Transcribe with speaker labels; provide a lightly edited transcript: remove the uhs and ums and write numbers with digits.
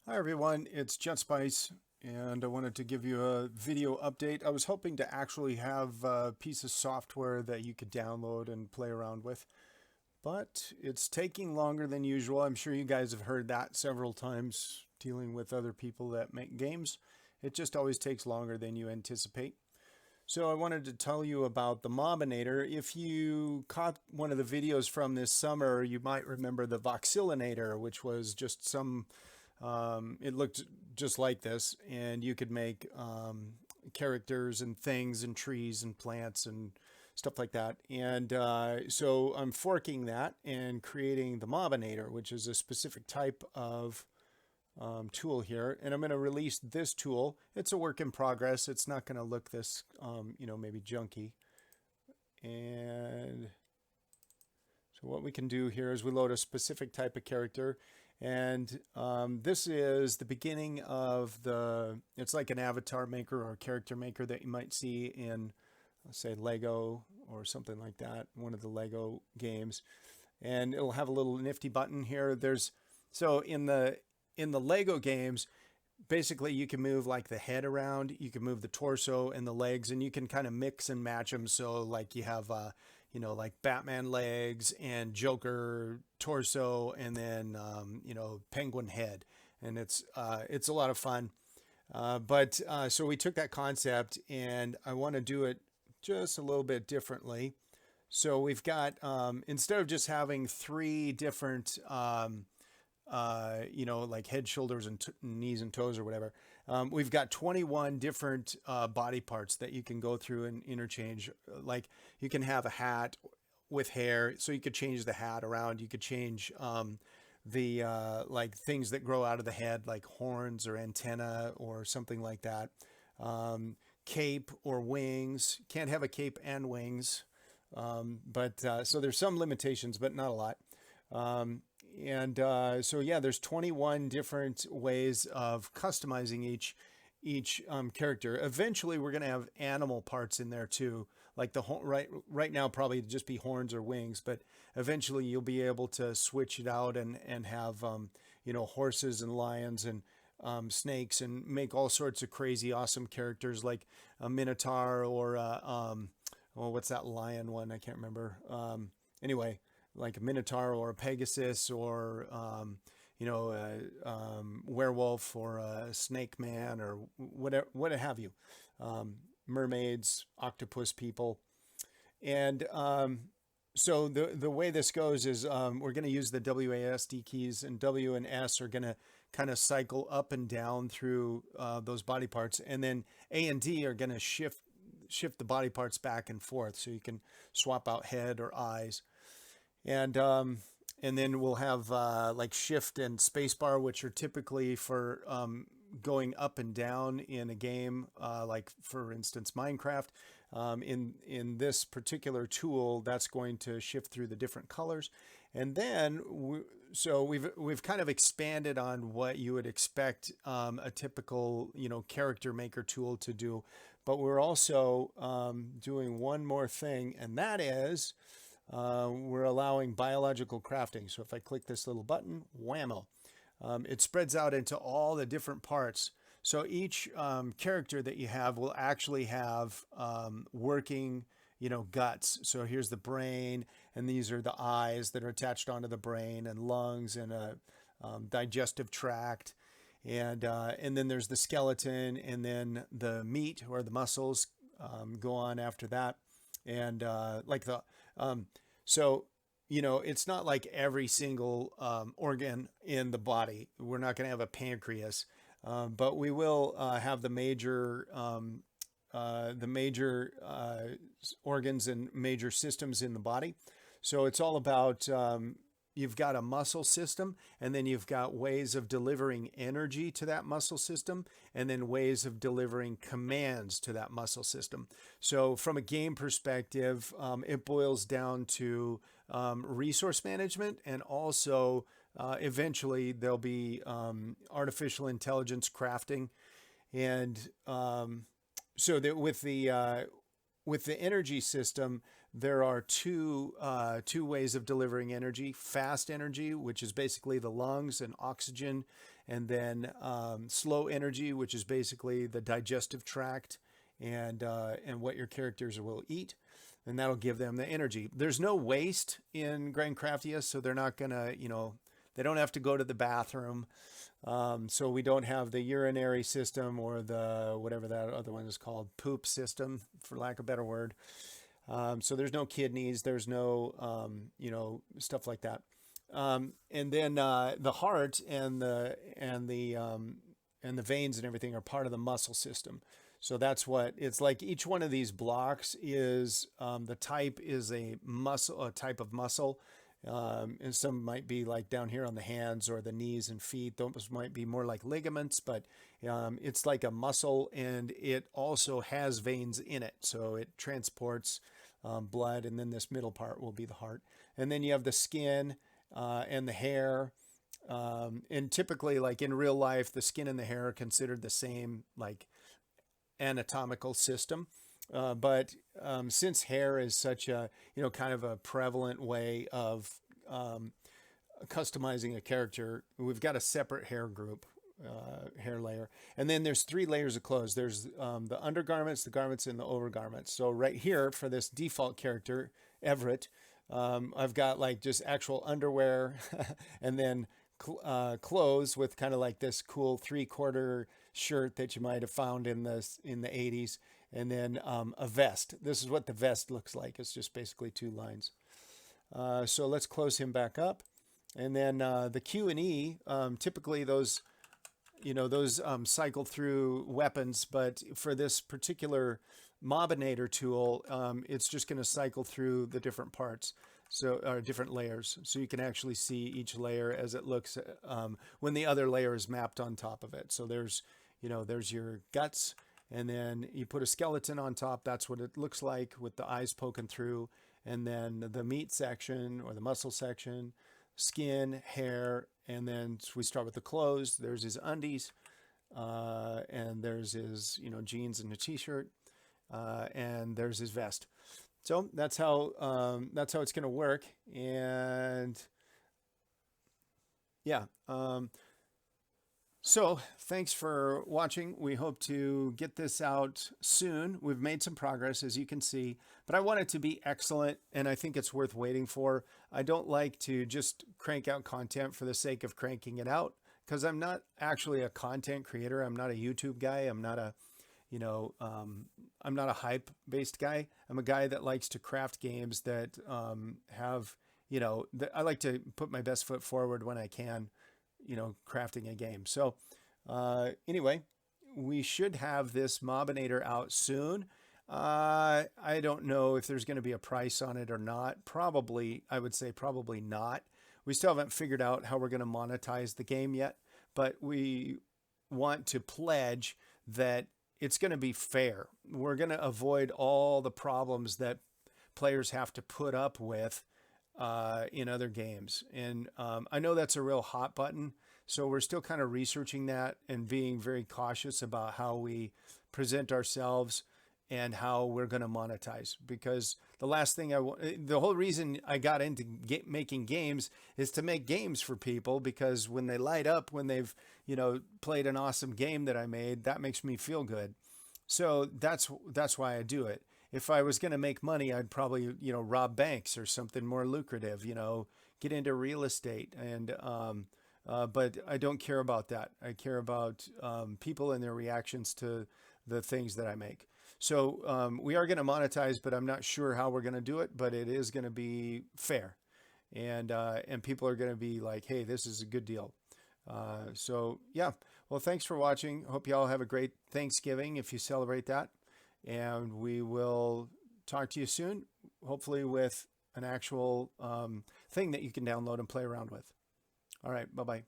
Speaker 1: Hi everyone, it's JetSpice, and I wanted to give you a video update. I was hoping to actually have a piece of software that you could download and play around with, but it's taking longer than usual. I'm sure you guys have heard that several times dealing with other people that make games. It just always takes longer than you anticipate. So I wanted to tell you about the Mobinator. If you caught one of the videos from this summer, you might remember the Voxelinator, which was just it looked just like this, and you could make characters and things and trees and plants and stuff like that. And so I'm forking that and creating the Mobinator, which is a specific type of tool here, and I'm going to release this tool. It's a work in progress. It's not going to look this, maybe junky. And so what we can do here is we load a specific type of character, and this is the beginning of it's like an avatar maker or a character maker that you might see in, let's say, Lego or something like that, one of the Lego games. And it'll have a little nifty button here. So in the Lego games, basically you can move like the head around, you can move the torso and the legs, and you can kind of mix and match them. So like you have like Batman legs and Joker torso, and then penguin head, and it's a lot of fun. But so we took that concept, and I want to do it just a little bit differently. So we've got, instead of just having three different like head, shoulders, and knees and toes or whatever. We've got 21 different body parts that you can go through and interchange. Like you can have a hat with hair, so you could change the hat around. You could change the like things that grow out of the head, like horns or antenna or something like that. Cape or wings. Can't have a cape and wings. But so there's some limitations, but not a lot. Um, so yeah, there's 21 different ways of customizing each character. Eventually, we're gonna have animal parts in there too, like right now probably just be horns or wings, but eventually you'll be able to switch it out and have horses and lions and snakes, and make all sorts of crazy awesome characters like a minotaur or what's that lion one? I can't remember. Anyway, like a minotaur or a pegasus or werewolf or a snake man or whatever, what have you. Mermaids, octopus people, and so the way this goes is we're going to use the WASD keys, and W and S are going to kind of cycle up and down through those body parts, and then A and D are going to shift the body parts back and forth, so you can swap out head or eyes. And then we'll have like shift and spacebar, which are typically for going up and down in a game, like for instance Minecraft. In this particular tool, that's going to shift through the different colors, and then so we've kind of expanded on what you would expect a typical character maker tool to do, but we're also doing one more thing, and that is we're allowing biological crafting. So if I click this little button, whammo, it spreads out into all the different parts. So each character that you have will actually have working, guts. So here's the brain, and these are the eyes that are attached onto the brain, and lungs, and a digestive tract. And then there's the skeleton, and then the meat or the muscles go on after that. And like the so, it's not like every single organ in the body. We're not going to have a pancreas, but we will have the major organs and major systems in the body. So it's all about, you've got a muscle system, and then you've got ways of delivering energy to that muscle system, and then ways of delivering commands to that muscle system. So from a game perspective, it boils down to resource management, and also eventually there'll be artificial intelligence crafting. And so that with the energy system, there are two ways of delivering energy: fast energy, which is basically the lungs and oxygen, and then slow energy, which is basically the digestive tract and what your characters will eat, and that'll give them the energy. There's no waste in Grindcraftia, so they're not gonna, they don't have to go to the bathroom. So we don't have the urinary system or the whatever that other one is called, poop system, for lack of a better word. So there's no kidneys, there's no, stuff like that. And then the heart and the veins and everything are part of the muscle system. So that's what it's like. Each one of these blocks is the type is a type of muscle. And some might be like down here on the hands or the knees and feet. Those might be more like ligaments, but it's like a muscle, and it also has veins in it. So it transports blood, and then this middle part will be the heart. And then you have the skin and the hair. And typically, like in real life, the skin and the hair are considered the same, like anatomical system. But since hair is such a, kind of a prevalent way of customizing a character, we've got a separate hair group, hair layer. And then there's three layers of clothes. There's the undergarments, the garments, and the overgarments. So right here for this default character, Everett, I've got like just actual underwear and then clothes with kind of like this cool 3/4 shirt that you might have found in the 80s, and then a vest. This is what the vest looks like. It's just basically two lines. So let's close him back up, and then the Q and E. Typically those cycle through weapons, but for this particular Mobinator tool, it's just going to cycle through the different parts. So different layers, so you can actually see each layer as it looks when the other layer is mapped on top of it. So there's your guts, and then you put a skeleton on top. That's what it looks like with the eyes poking through, and then the meat section or the muscle section, skin, hair, and then we start with the clothes. There's his undies, and there's his jeans and a t-shirt, and there's his vest. So that's how it's going to work. And yeah. So thanks for watching. We hope to get this out soon. We've made some progress, as you can see, but I want it to be excellent, and I think it's worth waiting for. I don't like to just crank out content for the sake of cranking it out, because I'm not actually a content creator. I'm not a YouTube guy. I'm not a I'm not a hype-based guy. I'm a guy that likes to craft games that have, I like to put my best foot forward when I can, crafting a game. So anyway, we should have this Mobinator out soon. I don't know if there's going to be a price on it or not. Probably, I would say probably not. We still haven't figured out how we're going to monetize the game yet, but we want to pledge that it's going to be fair. We're going to avoid all the problems that players have to put up with in other games. And I know that's a real hot button. So we're still kind of researching that and being very cautious about how we present ourselves and how we're going to monetize. Because the last thing the whole reason I got into making games is to make games for people, because when they light up, when they've, played an awesome game that I made, that makes me feel good. So that's why I do it. If I was going to make money, I'd probably, rob banks or something more lucrative, get into real estate. And, but I don't care about that. I care about people and their reactions to the things that I make. So we are going to monetize, but I'm not sure how we're going to do it, but it is going to be fair. And people are going to be like, hey, this is a good deal. So yeah, well, thanks for watching. Hope you all have a great Thanksgiving if you celebrate that. And we will talk to you soon, hopefully with an actual thing that you can download and play around with. All right, bye-bye.